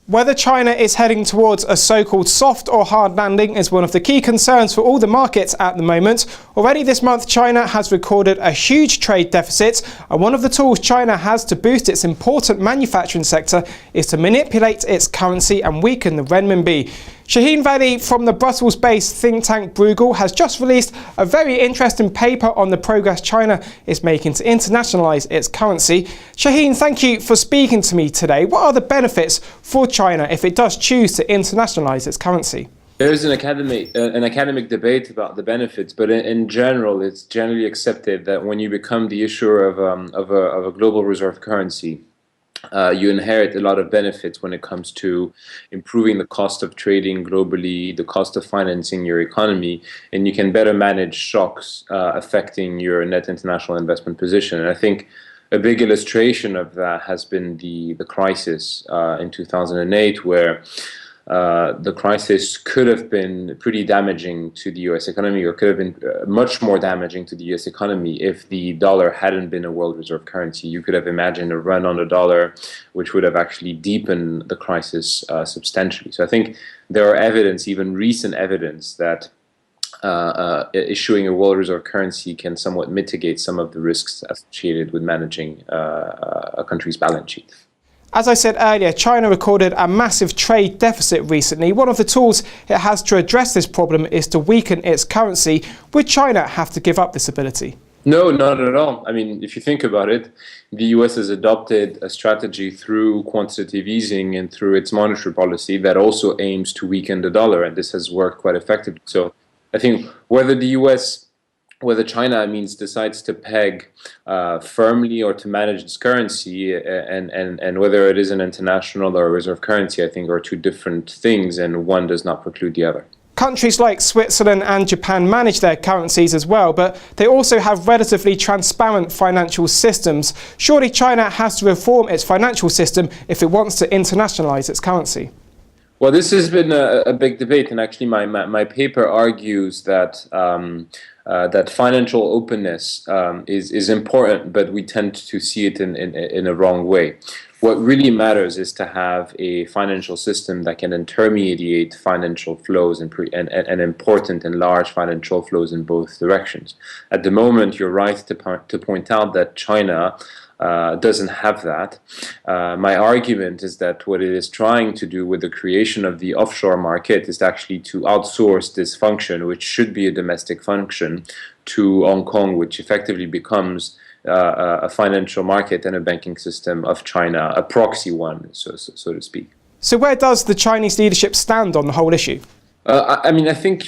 Whether China is heading towards a so-called soft or hard landing is one of the key concerns for all the markets at the moment. Already this month, China has recorded a huge trade deficit, and one of the tools China has to boost its important manufacturing sector is to manipulate its currency and weaken the renminbi. Shahine Vallée from the Brussels-based think tank Bruegel has just released a very interesting paper on the progress China is making to internationalise its currency. Shahine, thank you for speaking to me today. What are the benefits for China if it does choose to internationalise its currency? There is an academic debate about the benefits, but in general, it's generally accepted that when you become the issuer of a global reserve currency, you inherit a lot of benefits when it comes to improving the cost of trading globally, the cost of financing your economy, and you can better manage shocks affecting your net international investment position. And I think a big illustration of that has been the crisis in 2008, where the crisis could have been pretty damaging to the US economy, or could have been much more damaging to the US economy if the dollar hadn't been a world reserve currency. You could have imagined a run on the dollar, which would have actually deepened the crisis substantially. So I think there are evidence, even recent evidence, that issuing a world reserve currency can somewhat mitigate some of the risks associated with managing a country's balance sheet. As I said earlier, China recorded a massive trade deficit recently. One of the tools it has to address this problem is to weaken its currency. Would China have to give up this ability? No, not at all. I mean, if you think about it, the US has adopted a strategy through quantitative easing and through its monetary policy that also aims to weaken the dollar, and this has worked quite effectively. So I think whether China decides to peg firmly or to manage its currency, and whether it is an international or a reserve currency, I think are two different things, and one does not preclude the other. Countries like Switzerland and Japan manage their currencies as well, but they also have relatively transparent financial systems. Surely China has to reform its financial system if it wants to internationalise its currency. Well, this has been a big debate, and actually my paper argues that that financial openness is important, but we tend to see it in a wrong way. What really matters is to have a financial system that can intermediate financial flows and important and large financial flows in both directions. At the moment, you're right to point out that China doesn't have that. My argument is that what it is trying to do with the creation of the offshore market is actually to outsource this function, which should be a domestic function, to Hong Kong, which effectively becomes a financial market and a banking system of China, a proxy one, so to speak. So where does the Chinese leadership stand on the whole issue? I think,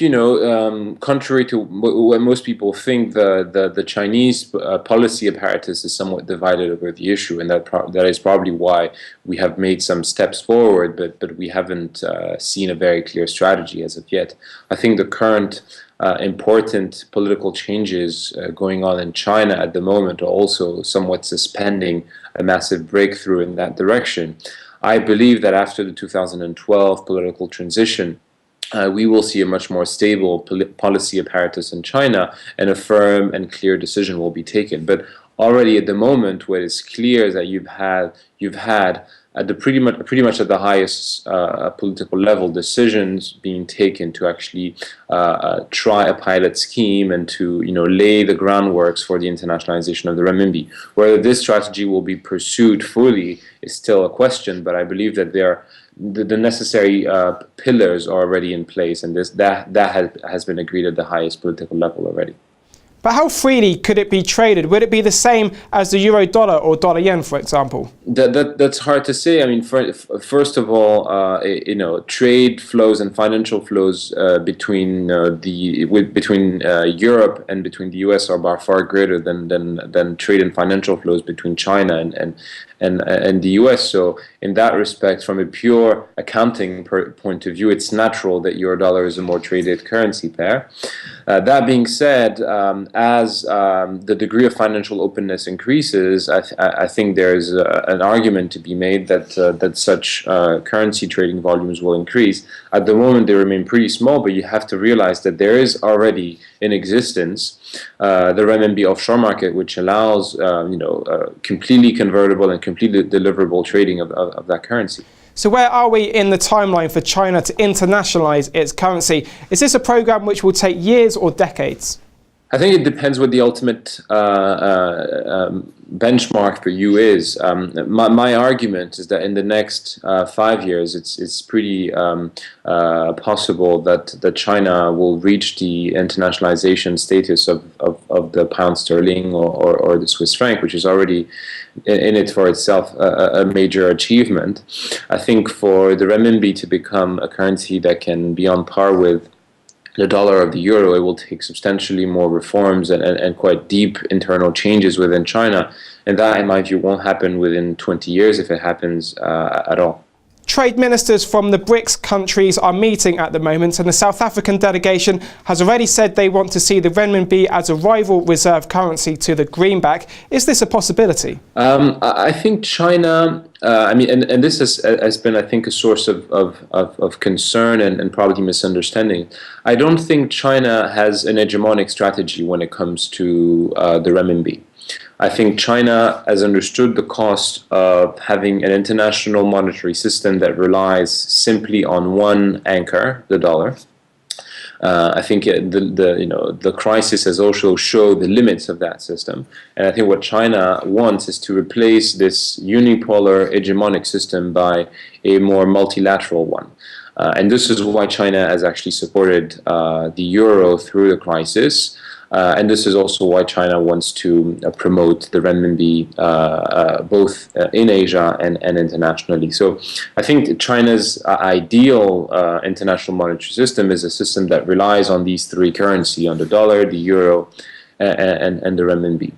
contrary to what most people think, the Chinese policy apparatus is somewhat divided over the issue, and that is probably why we have made some steps forward, but we haven't seen a very clear strategy as of yet. I think the current important political changes going on in China at the moment are also somewhat suspending a massive breakthrough in that direction. I believe that after the 2012 political transition, we will see a much more stable policy apparatus in China, and a firm and clear decision will be taken. But already at the moment, what is clear is that you've had at the pretty much at the highest political level, decisions being taken to actually try a pilot scheme and to lay the groundworks for the internationalization of the renminbi. Whether this strategy will be pursued fully is still a question, but I believe that the necessary pillars are already in place, and that has been agreed at the highest political level already. But how freely could it be traded? Would it be the same as the euro dollar or dollar yen, for example? That's hard to say. I mean, first of all, trade flows and financial flows between Europe and between the US are by far greater than trade and financial flows between China and the US. So in that respect, from a pure accounting point of view, it's natural that euro dollar is a more traded currency pair. That being said, as the degree of financial openness increases, I think there's an argument to be made that such currency trading volumes will increase. At the moment, they remain pretty small, but you have to realize that there is already in existence the renminbi offshore market, which allows completely convertible and completely deliverable trading of that currency. So where are we in the timeline for China to internationalize its currency? Is this a program which will take years or decades? I think it depends what the ultimate benchmark for you is. My argument is that in the next 5 years, it's pretty possible that China will reach the internationalization status of the pound sterling or the Swiss franc, which is already in it for itself a major achievement. I think for the renminbi to become a currency that can be on par with the dollar or the euro, it will take substantially more reforms and quite deep internal changes within China. And that, in my view, won't happen within 20 years if it happens at all. Trade ministers from the BRICS countries are meeting at the moment, and the South African delegation has already said they want to see the renminbi as a rival reserve currency to the greenback. Is this a possibility? I think China, and this has been, I think, a source of concern and probably misunderstanding. I don't think China has an hegemonic strategy when it comes to the renminbi. I think China has understood the cost of having an international monetary system that relies simply on one anchor, the dollar. I think the crisis has also showed the limits of that system, and I think what China wants is to replace this unipolar hegemonic system by a more multilateral one. And this is why China has actually supported the euro through the crisis. And this is also why China wants to promote the renminbi both in Asia and internationally. So I think China's ideal international monetary system is a system that relies on these three currencies, on the dollar, the euro, and the renminbi.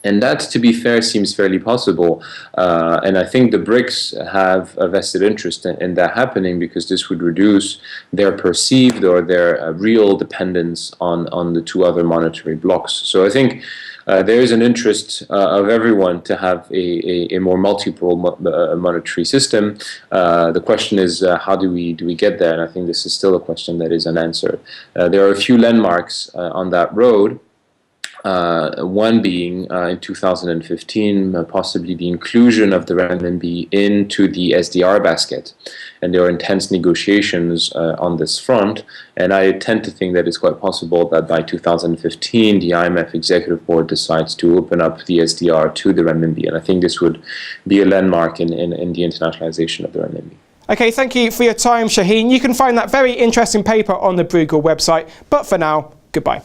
And that, to be fair, seems fairly possible. And I think the BRICS have a vested interest in that happening, because this would reduce their perceived or their real dependence on the two other monetary blocks. So I think there is an interest of everyone to have a more multiple monetary system. The question is, how do we get there? And I think this is still a question that is unanswered. There are a few landmarks on that road. One being in 2015, possibly the inclusion of the renminbi into the SDR basket. And there are intense negotiations on this front. And I tend to think that it's quite possible that by 2015, the IMF Executive Board decides to open up the SDR to the renminbi. And I think this would be a landmark in the internationalization of the renminbi. Okay, thank you for your time, Shahine. You can find that very interesting paper on the Bruegel website. But for now, goodbye.